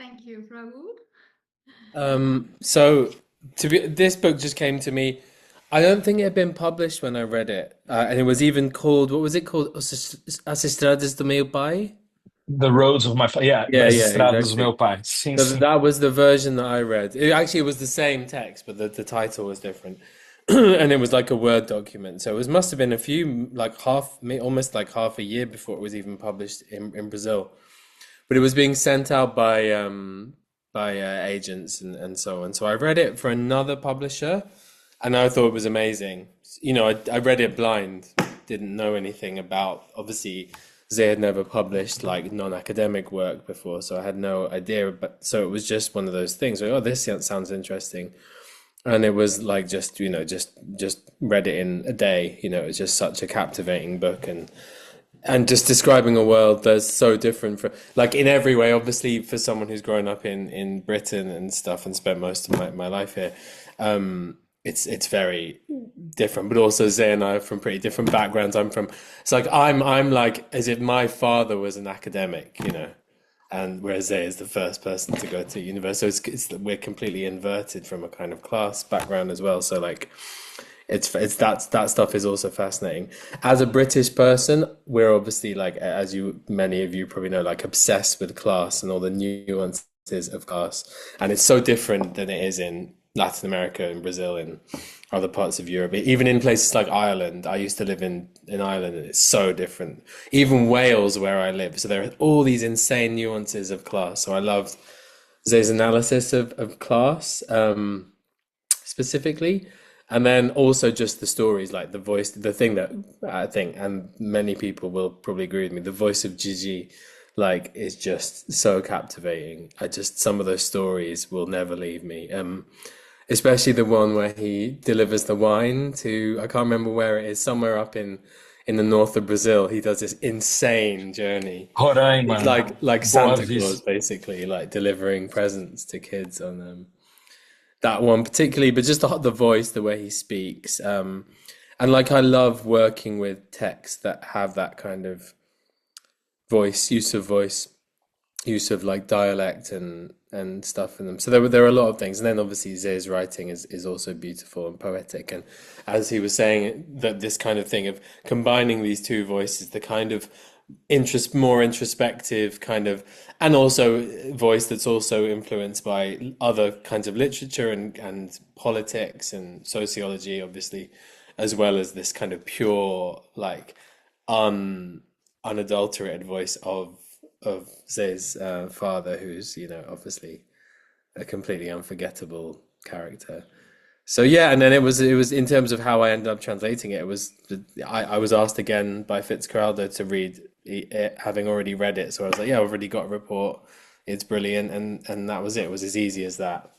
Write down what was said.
Thank you, Rahul. So this book just came to me. I don't think it had been published when I read it, and it was even called, what was it called? As Estradas do Meu Pai? The Roads of yeah, Yeah, As yeah, Estradas do exactly. Meu Pai. Sim, So sim. that was the version that I read. It was the same text, but the title was different, and it was like a Word document. So it was must have been a few, like almost like half a year before it was even published in Brazil. But it was being sent out by agents and so on. So I read it for another publisher, and I thought it was amazing. I read it blind, didn't know anything about. Obviously, they had never published like non-academic work before, so I had no idea. But so it was just one of those things. Like, oh, this sounds interesting, and it was like just read it in a day. It was just such a captivating book, and just describing a world that's so different for, like, in every way, obviously, for someone who's grown up in Britain and stuff and spent most of my life here. It's very different, but also Zay and I are from pretty different backgrounds. It's like I'm like as if my father was an academic, and whereas Zay is the first person to go to university. So we're completely inverted from a kind of class background as well. So like it's that stuff is also fascinating. As a British person, we're obviously, like, as many of you probably know, like obsessed with class and all the nuances of class, and it's so different than it is in Latin America and Brazil and other parts of Europe. Even in places like Ireland, I used to live in Ireland, and it's so different. Even Wales, where I live, so there are all these insane nuances of class. So I loved Zay's analysis of class. Specifically. And then also just the stories, like the voice, the thing that I think, and many people will probably agree with me, the voice of Gigi, like, is just so captivating. Some of those stories will never leave me. Especially the one where he delivers the wine to, I can't remember where it is, somewhere up in the north of Brazil. He does this insane journey. It's Roraima, like Boa Santa Claus, Vista. basically, like delivering presents to kids on that one particularly, but just the voice, the way he speaks, and like I love working with texts that have that kind of voice, use of like dialect and stuff in them. So there are a lot of things, and then obviously Zay's writing is also beautiful and poetic, and as he was saying, that this kind of thing of combining these two voices, the kind of more introspective kind of, and also voice that's also influenced by other kinds of literature and politics and sociology, obviously, as well as this kind of pure, like, unadulterated voice of Zay's father, who's obviously a completely unforgettable character. So yeah, and then it was in terms of how I ended up translating it. It was I was asked again by Fitzcarraldo to read it, having already read it. So I was like, yeah, I've already got a report. It's brilliant, and that was it. It was as easy as that.